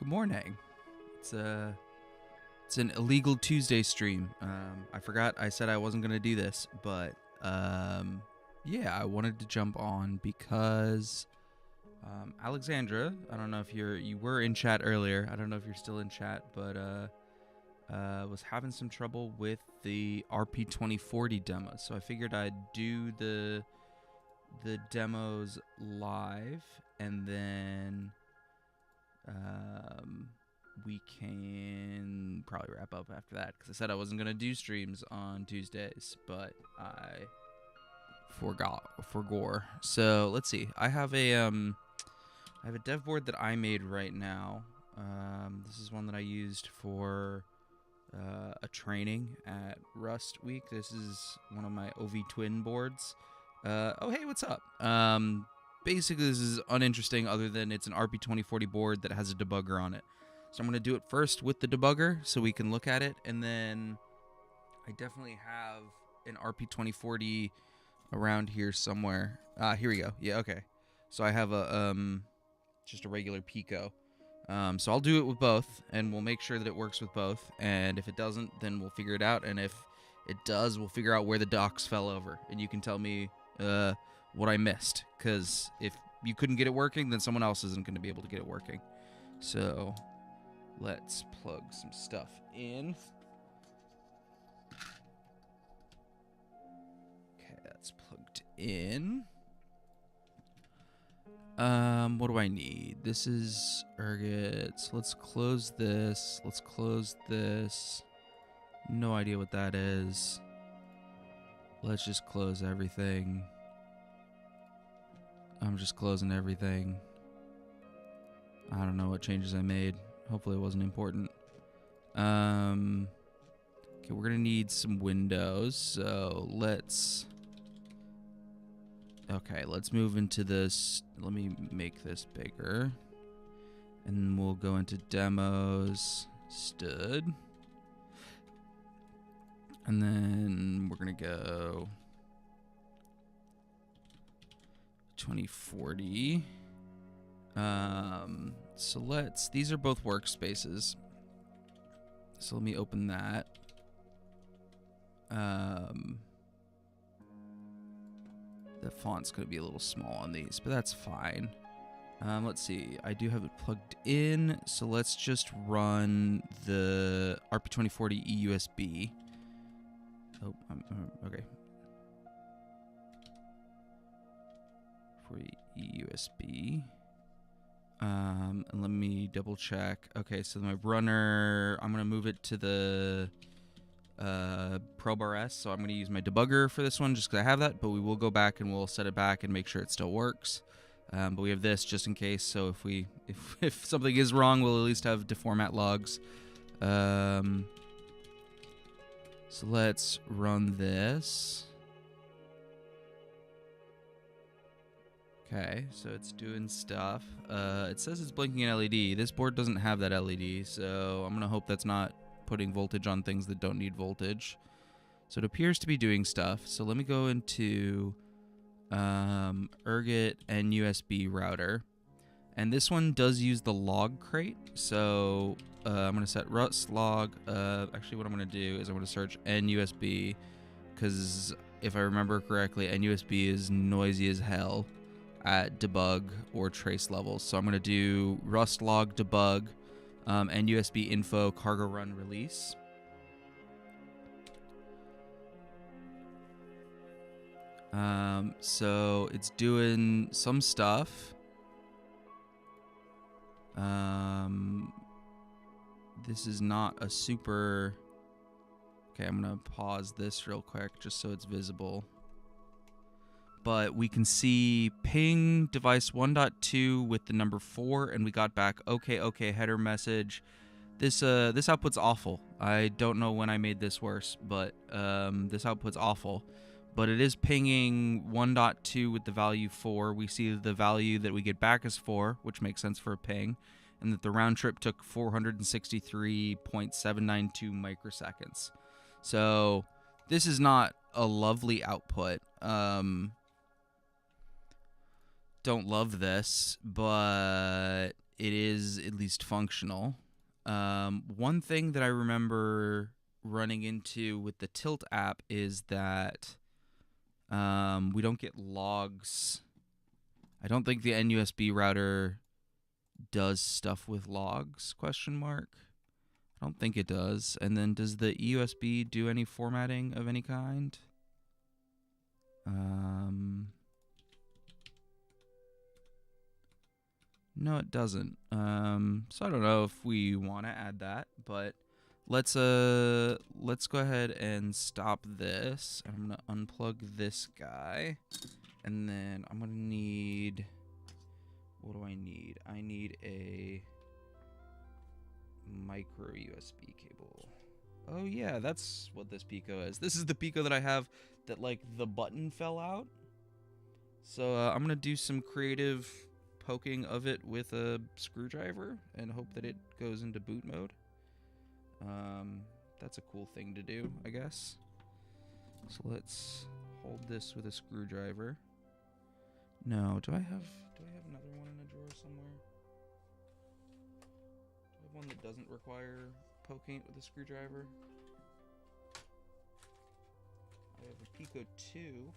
Good morning. It's an illegal Tuesday stream. I forgot I said I wasn't gonna do this, but yeah, I wanted to jump on because Alexandra, I don't know if you were in chat earlier. I don't know if you're still in chat, but was having some trouble with the RP2040 demo, so I figured I'd do the demos live, and then we can probably wrap up after that, because I said I wasn't gonna do streams on Tuesdays, but I forgore. So let's see. I have a dev board that I made right now. This is one that I used for a training at Rust Week. This is one of my OV Twin boards. Oh hey, what's up? Basically, this is uninteresting other than it's an RP2040 board that has a debugger on it. So I'm going to do it first with the debugger so we can look at it, and then I definitely have an RP2040 around here somewhere. Here we go. Yeah, okay. So I have a just a regular Pico. So I'll do it with both, and we'll make sure that it works with both, and if it doesn't, then we'll figure it out, and if it does, we'll figure out where the docks fell over, and you can tell me what I missed, because if you couldn't get it working, then someone else isn't going to be able to get it working. So let's plug some stuff in. Okay, that's plugged in. What do I need? This is Ergot. So let's close this. Let's close this. No idea what that is. Let's just close everything. I'm just closing everything. I don't know what changes I made. Hopefully it wasn't important. Okay, we're gonna need some windows, so let's... Okay, let's move into this. Let me make this bigger. And we'll go into demos, stud. And then we're gonna go 2040. So these are both workspaces. So let me open that. The font's gonna be a little small on these, but that's fine. Let's see, I do have it plugged in, so let's just run the RP2040 EUSB. Oh, okay. For EUSB. And let me double check. Okay, so my runner, I'm gonna move it to the ProBars, so I'm going to use my debugger for this one just because I have that, but we will go back and we'll set it back and make sure it still works. But we have this just in case, so if something is wrong, we'll at least have deformat logs. So let's run this. Okay, so it's doing stuff. It says it's blinking an LED. This board doesn't have that LED, so I'm going to hope that's not putting voltage on things that don't need voltage. So it appears to be doing stuff. So let me go into Ergot and USB router. And this one does use the log crate. So I'm going to set Rust log. Actually, what I'm going to do is I'm going to search NUSB, because if I remember correctly, NUSB is noisy as hell at debug or trace levels. So I'm going to do Rust log debug. And USB info cargo run release. So it's doing some stuff. This is not a super... Okay, I'm going to pause this real quick just so it's visible. But we can see ping device 1.2 with the number 4, and we got back okay header message. This output's awful. I don't know when I made this worse, but this output's awful. But it is pinging 1.2 with the value 4. We see the value that we get back is 4, which makes sense for a ping, and that the round trip took 463.792 microseconds. So this is not a lovely output. Don't love this, but it is at least functional. One thing that I remember running into with the Tilt app is that we don't get logs. I don't think the NUSB router does stuff with logs, question mark. I don't think it does. And then does the EUSB do any formatting of any kind? No, it doesn't. So I don't know if we want to add that, but let's go ahead and stop this. I'm gonna unplug this guy, and then I'm gonna need. What do I need? I need a micro USB cable. Oh yeah, that's what this Pico is. This is the Pico that I have that like the button fell out. So I'm gonna do some creative poking of it with a screwdriver and hope that it goes into boot mode. That's a cool thing to do, I guess. So let's hold this with a screwdriver. No, do I have another one in a drawer somewhere? Do I have one that doesn't require poking it with a screwdriver? I have a Pico 2.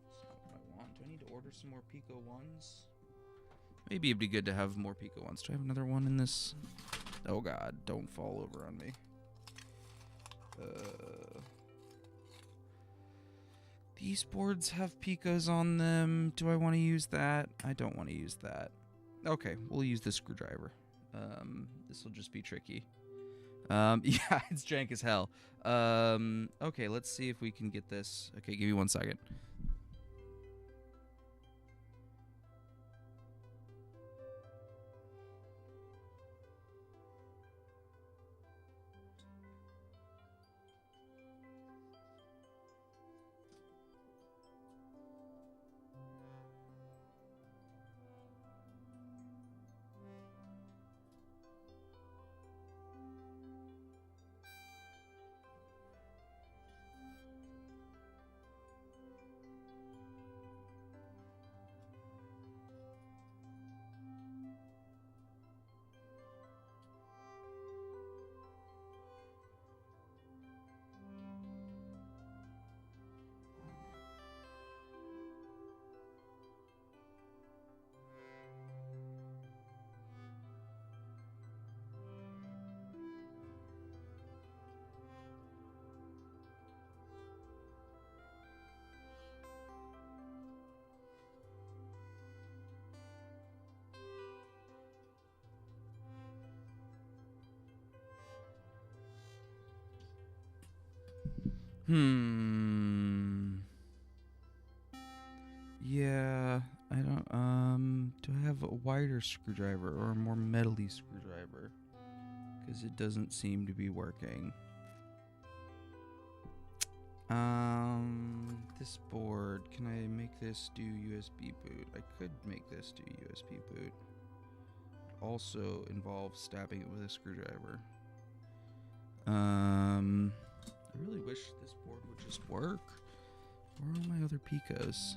That's not what I want. Do I need to order some more Pico 1s? Maybe it'd be good to have more Pico 1s. Do I have another one in this? Oh god, don't fall over on me. These boards have Picos on them. Do I want to use that? I don't want to use that. Okay, we'll use the screwdriver. This will just be tricky. Yeah, it's jank as hell. Okay, let's see if we can get this. Okay, give me 1 second. Yeah, I don't, do I have a wider screwdriver or a more metally screwdriver? Because it doesn't seem to be working. This board, can I make this do USB boot? I could make this do USB boot. It also involves stabbing it with a screwdriver. I really wish this board would just work. Where are my other Picos?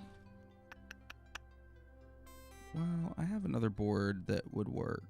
Well, I have another board that would work.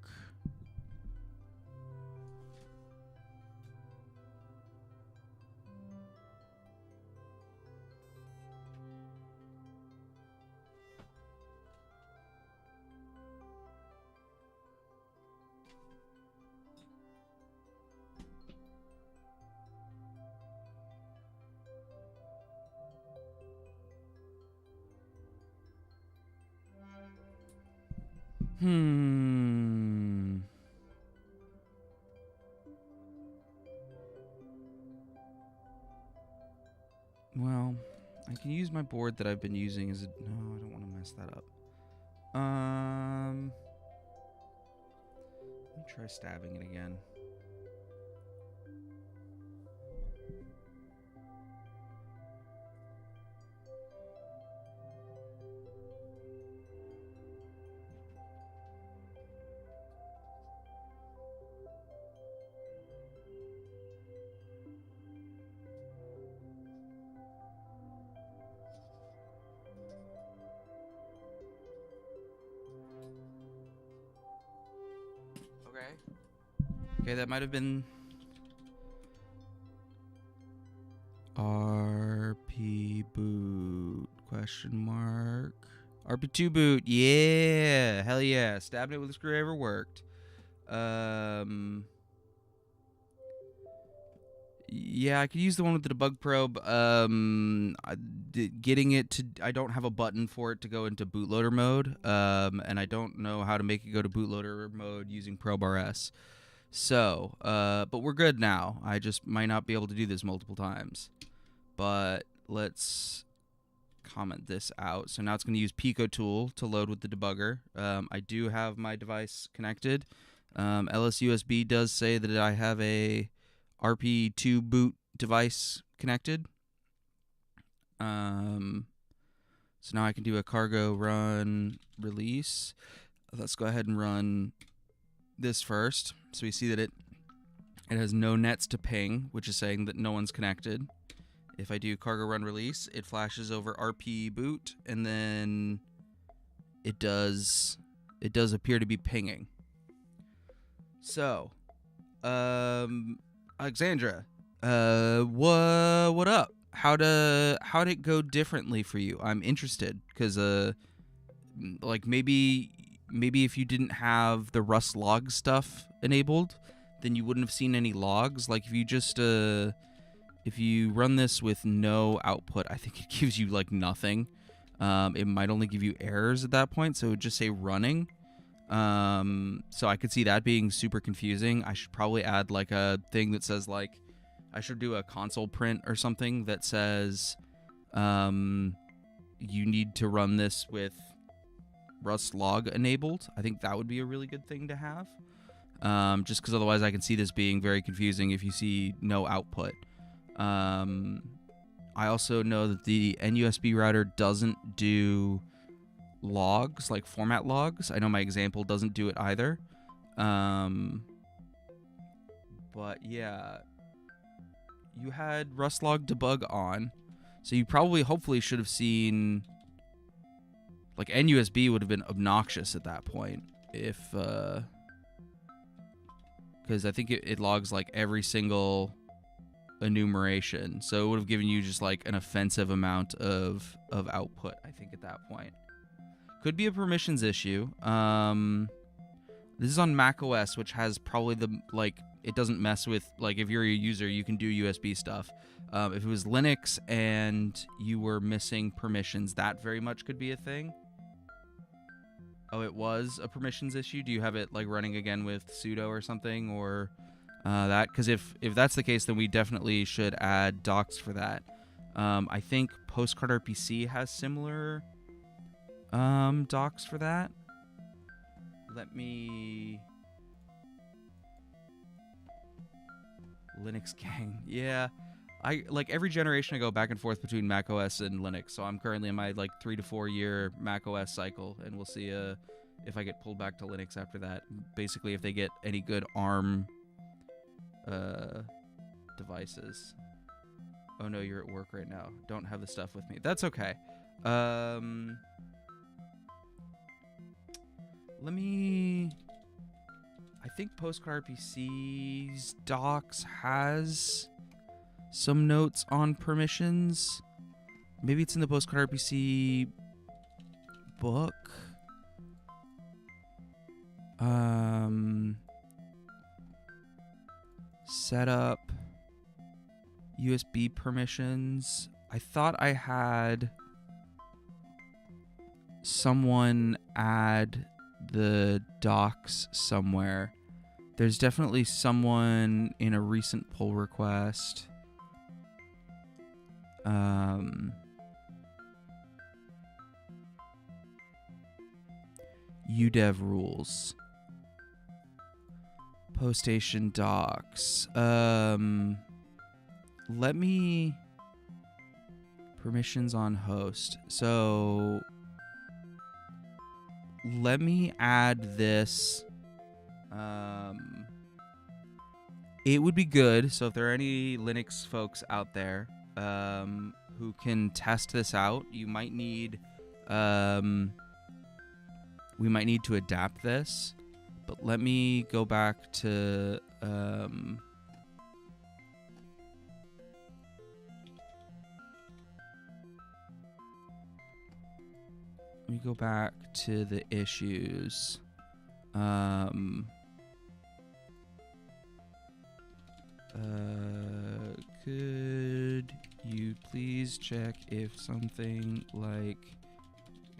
Well, I can use my board that I've been using as a... No, I don't want to mess that up. Let me try stabbing it again. Okay, that might have been RP boot question mark. RP2 boot. Yeah. Hell yeah. Stabbing it with a screwdriver worked. Yeah, I could use the one with the debug probe. Getting it to, I don't have a button for it to go into bootloader mode. And I don't know how to make it go to bootloader mode using probe RS. So, but we're good now. I just might not be able to do this multiple times. But let's comment this out. So now it's going to use Pico tool to load with the debugger. I do have my device connected. LSUSB does say that I have a RP2 boot device connected. So now I can do a cargo run release. Let's go ahead and run this first. So we see that it has no nets to ping, which is saying that no one's connected. If I do cargo run release, it flashes over RP boot, and then it does appear to be pinging. So, Alexandra, what up? How'd it go differently for you? I'm interested because like maybe if you didn't have the Rust log stuff enabled, then you wouldn't have seen any logs. Like if you just if you run this with no output, I think it gives you like nothing. It might only give you errors at that point, so it would just say running. So I could see that being super confusing. I should probably add like a thing that says like, I should do a console print or something that says, you need to run this with Rust log enabled. I think that would be a really good thing to have. Just because otherwise I can see this being very confusing if you see no output. I also know that the NUSB router doesn't do logs, like format logs. I know my example doesn't do it either. But yeah, you had Rust log debug on, so you hopefully should have seen, like NUSB would have been obnoxious at that point if, because I think it logs like every single enumeration, so it would have given you just like an offensive amount of output, I think, at that point. Could be a permissions issue. This is on Mac OS, which has probably the, like, it doesn't mess with, like, if you're a user, you can do USB stuff. If it was Linux and you were missing permissions, that very much could be a thing. Oh, it was a permissions issue? Do you have it, like, running again with sudo or something, or that? Because if that's the case, then we definitely should add docs for that. I think Postcard RPC has similar docs for that. Let me... Linux gang. Yeah. I like every generation I go back and forth between Mac OS and Linux, so I'm currently in my like 3 to 4 year Mac OS cycle, and we'll see if I get pulled back to Linux after that. Basically, if they get any good ARM devices. Oh no, you're at work right now. Don't have the stuff with me. That's okay. Let me... I think Postcard RPC's docs has some notes on permissions. Maybe it's in the Postcard RPC book. Setup USB permissions. I thought I had someone add the docs somewhere. There's definitely someone in a recent pull request. UDev rules. Postation docs. Let me... Permissions on host. So... Let me add this. It would be good. So if there are any Linux folks out there who can test this out, you might need... we might need to adapt this. But let me go back to Let me go back to the issues. Could you please check if something like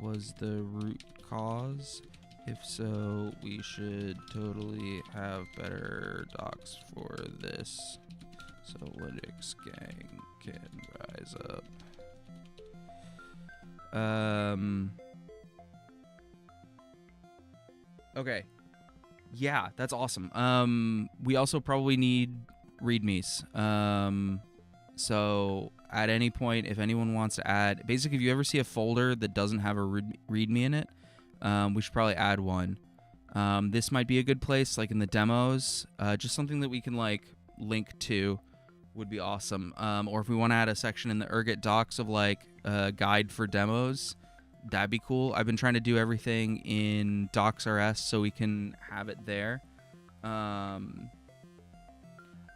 was the root cause? If so, we should totally have better docs for this, so Linux gang can rise up. Okay. Yeah, that's awesome. We also probably need readmes. So at any point, if anyone wants to add, basically, if you ever see a folder that doesn't have a readme in it, we should probably add one. This might be a good place, like in the demos, just something that we can like link to would be awesome. Or if we want to add a section in the Ergot docs of like a guide for demos, that'd be cool. I've been trying to do everything in docs.rs so we can have it there.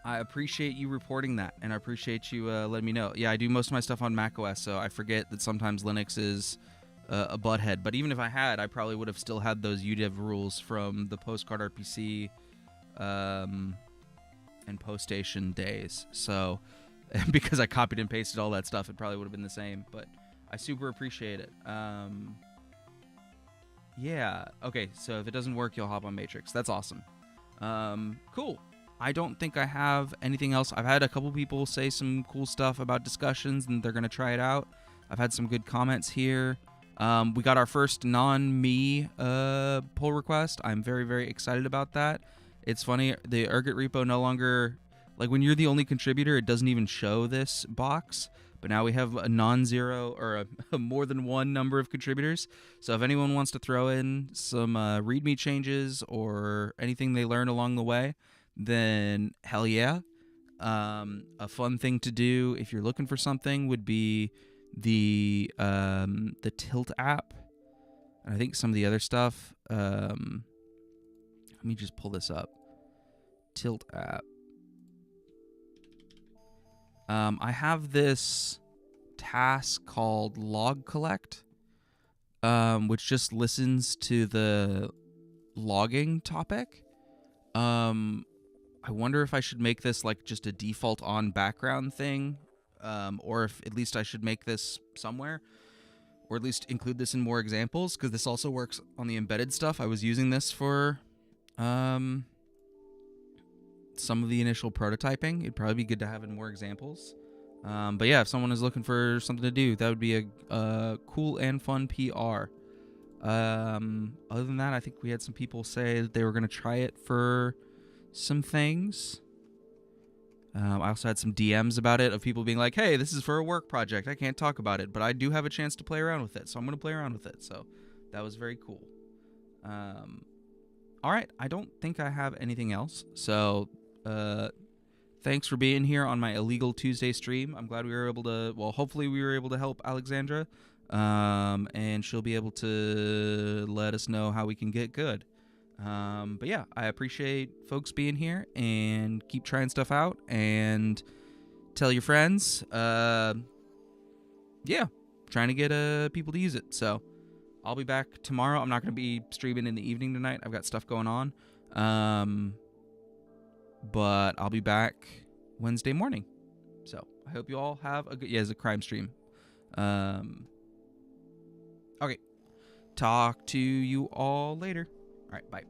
I appreciate you reporting that, and I appreciate you letting me know. Yeah, I do most of my stuff on macOS, so I forget that sometimes Linux is a butthead. But even if I had, I probably would have still had those UDEV rules from the Postcard RPC and PostStation days. So, because I copied and pasted all that stuff, it probably would have been the same. But I super appreciate it. Yeah. Okay, so if it doesn't work, you'll hop on Matrix. That's awesome. Cool. I don't think I have anything else. I've had a couple people say some cool stuff about discussions, and they're going to try it out. I've had some good comments here. We got our first non-me pull request. I'm very, very excited about that. It's funny, the Ergot repo no longer, like when you're the only contributor, it doesn't even show this box. But now we have a non-zero or a more than one number of contributors. So if anyone wants to throw in some README changes or anything they learn along the way, then hell yeah. A fun thing to do if you're looking for something would be the Tilt app. And I think some of the other stuff. Let me just pull this up. Tilt app. I have this task called log collect, which just listens to the logging topic. I wonder if I should make this like just a default on background thing, or if at least I should make this somewhere, or at least include this in more examples, because this also works on the embedded stuff. I was using this for some of the initial prototyping. It'd probably be good to have in more examples. But yeah, if someone is looking for something to do, that would be a cool and fun PR. Other than that, I think we had some people say that they were going to try it for some things. I also had some DMs about it of people being like, hey, this is for a work project. I can't talk about it, but I do have a chance to play around with it, so I'm going to play around with it. So that was very cool. All right, I don't think I have anything else. So thanks for being here on my illegal Tuesday stream. I'm glad we were able to, well, hopefully we were able to help Alexandra, and she'll be able to let us know how we can get good. But yeah, I appreciate folks being here, and keep trying stuff out, and tell your friends. Yeah, trying to get people to use it. So I'll be back tomorrow. I'm not going to be streaming in the evening tonight. I've got stuff going on. But I'll be back Wednesday morning. So I hope you all have a good, yeah, it's a crime stream. Okay. Talk to you all later. All right, bye.